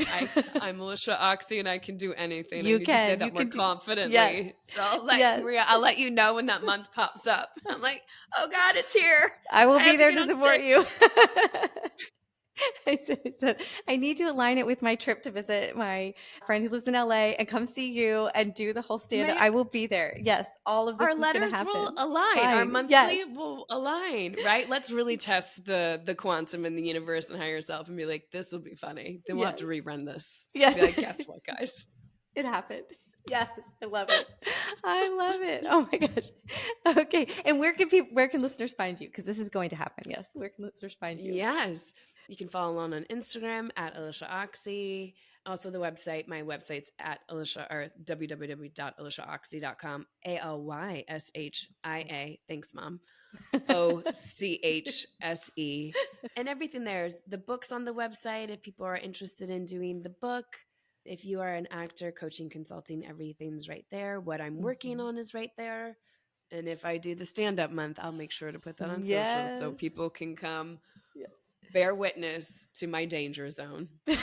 I'm Alyshia Ochse and I can do anything. I You need to say can. You that more can do. Yes. confidently. So I'll let Yes. Maria, I'll let you know when that month pops up. I'm like, oh God, it's here. I will I be have to there get to on support stage. you. I said, I need to align it with my trip to visit my friend who lives in LA and come see you and do the whole stand up. May I will be there. Yes. All of our this is going to letters will happen. align. Our Fine. Yes. monthly will align, right? Let's really test the quantum in the universe and higher self and be like, this will be funny. Then we'll have Yes. to rerun this. Be Yes. like, guess what, guys? It happened. Yes, I love it. I love it. Oh my gosh. Okay. And where can listeners find you? Because this is going to happen. Yes. Where can listeners find you? Yes. You can follow along on Instagram at Alyshia Ochse. Also the website, my website's at Alyshia or www.alyshiaochse.com. Alyshia. Thanks, Mom. Ochse. And everything there's the books on the website if people are interested in doing the book. If you are an actor, coaching, consulting, everything's right there. What I'm working Mhm. on is right there. And if I do the stand up month, I'll make sure to put that on social so Yes. people can come Yes. bear witness to my danger zone. No,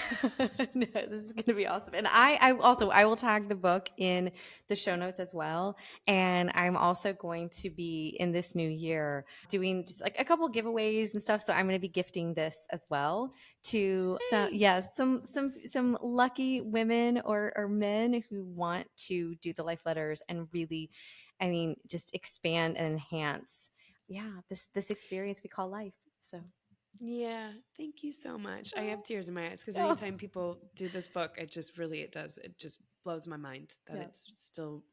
this is going to be awesome. And I will tag the book in the show notes as well. And I'm also going to be in this new year doing just like a couple giveaways and stuff. So I'm going to be gifting this as well to some, Hey. yes, some lucky women or men who want to do the life letters and really, I mean, just expand and enhance, yeah, this experience we call life. So. Yeah, thank you so much. I have tears in my eyes because Oh, anytime people do this book, it just blows my mind that yeah, it's still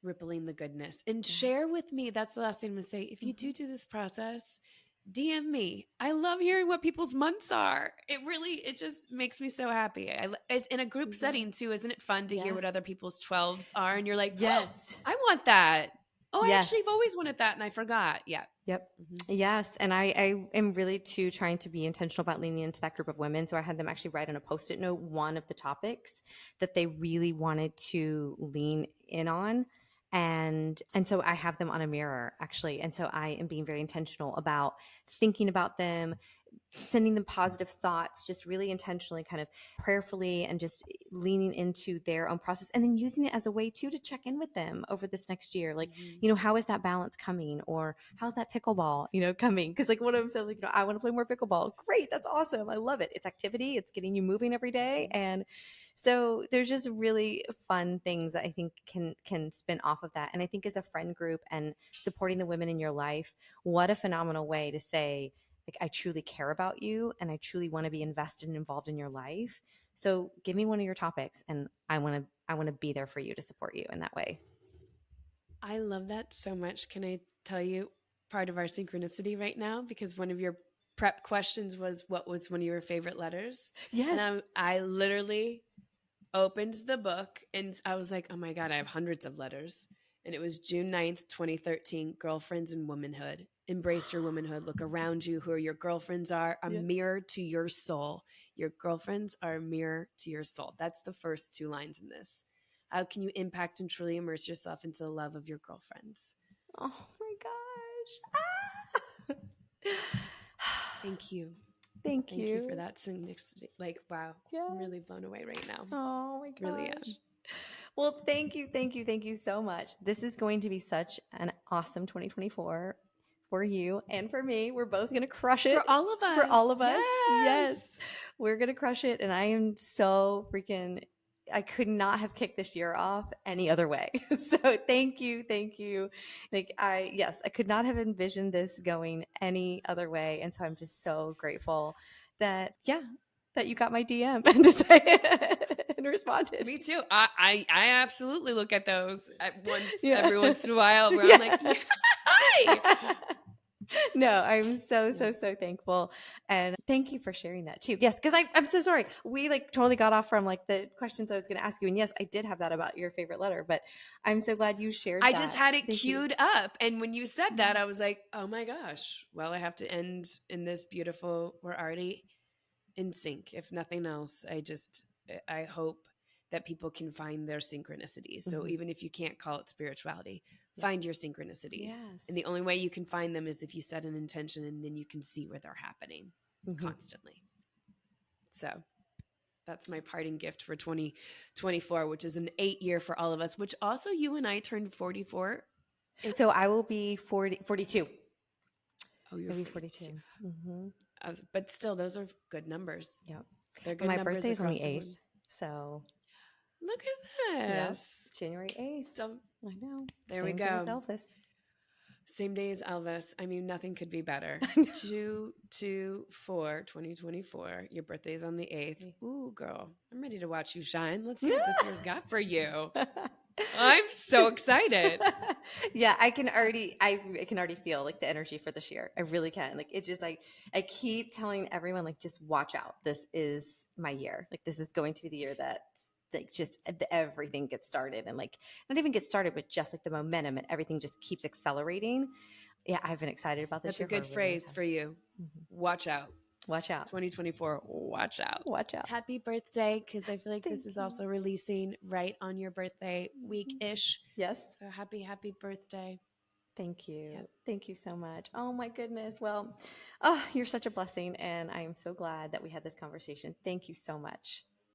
rippling the goodness. And yeah. share with me, that's the last thing I'm going to say. If you Mhm. do this process, DM me. I love hearing what people's months are. It just makes me so happy. It's in a group Yeah. setting too. Isn't it fun to hear Yeah. what other people's 12s are? And you're like, oh, Yes. I want that. Oh, I actually have Yes. always wanted that and I forgot. Yeah. Yep. Hmm. Yes. And I am really too trying to be intentional about leaning into that group of women. So I had them actually write on a post-it note one of the topics that they really wanted to lean in on. And so I have them on a mirror actually. And so I am being very intentional about thinking about them, sending them positive thoughts, just really intentionally, kind of prayerfully, and just leaning into their own process, and then using it as a way too to check in with them over this next year. Like, Hmm. how is that balance coming, or how's that pickleball, coming? Because like one of them says, like, I want to play more pickleball. Great, that's awesome. I love it. It's activity. It's getting you moving every day, and so there's just really fun things that I think can spin off of that. And I think as a friend group and supporting the women in your life, what a phenomenal way to say, like, I truly care about you and I truly want to be invested and involved in your life. So give me one of your topics and I want to be there for you to support you in that way. I love that so much. Can I tell you part of our synchronicity right now? Because one of your prep questions was, what was one of your favorite letters? And Yes. I literally opened the book and I was like, oh my God, I have hundreds of letters. And it was June 9th, 2013, Girlfriends and Womanhood. Embrace your womanhood. Look around you. Who are your girlfriends are a Yeah. mirror to your soul. Your girlfriends are a mirror to your soul. That's the first two lines in this. How can you impact and truly immerse yourself into the love of your girlfriends? Oh my gosh. Thank you. Thank Thank you for you. that. So next, like, wow, I'm really Yes. blown away right now. Oh my Really gosh. am. Well, thank you so much. This is going to be such an awesome 2024 for you and for me. We're both going to crush For it all of for all us. of us. Yes, Yes. we're going to crush it. And I am so freaking, I could not have kicked this year off any other way. So thank you. Thank you. Like, yes, I could not have envisioned this going any other way. And so I'm just so grateful that, yeah, that you got my DM and decided and responded. Me too. I absolutely look at those at once Yeah. every once in a while where I'm like, Yeah. yeah, hi. No, I'm so, Yeah. so, so thankful. And thank you for sharing that too. Yes, because I'm so sorry. We like totally got off from like the questions I was going to ask you. And yes, I did have that about your favorite letter, but I'm so glad you shared I just that. had it Thank you. queued up. And when you said that, I was like, oh my gosh. Well, I have to end in this beautiful, we're already in sync. If nothing else, I hope that people can find their synchronicities. So Mhm. even if you can't call it spirituality, Yeah. find your synchronicities. Yes. And the only way you can find them is if you set an intention and then you can see where they're happening Mhm. constantly. So that's my parting gift for 2024, which is an 8 year for all of us, which also you and I turned 44. So I will be 42. Oh, you're I'll be 42. 42. Mm-hmm. But still, those are good numbers. Yep. They're And good my numbers birthday is on across the the 8th. board. So, Look at yep, this. January 8th. So I know. there we Same day as go. Elvis. Same day as Elvis. I mean, nothing could be better. I know. 2/4, 2024. Your birthday's on the 8th. Ooh, girl, I'm ready to watch you shine. Let's see what this year's got for you. I'm so excited. Yeah, I can already feel like the energy for this year. I really can. Like, it just like I keep telling everyone, like, just watch out. This is my year. Like, this is going to be the year that like just everything gets started, and like not even get started, but just like the momentum and everything just keeps accelerating. Yeah, I've been excited about this That's a year for a good really long phrase time. for you. Mhm. Watch out. Watch out. 2024, watch out. Watch out. Happy birthday, because I feel like this Thank is you. also releasing right on your birthday week Mhm. ish. Yes. So happy birthday. Thank Yep. you. Thank you so much. Oh my goodness. Well, oh, you're such a blessing. And I am so glad that we had this conversation. Thank you so much.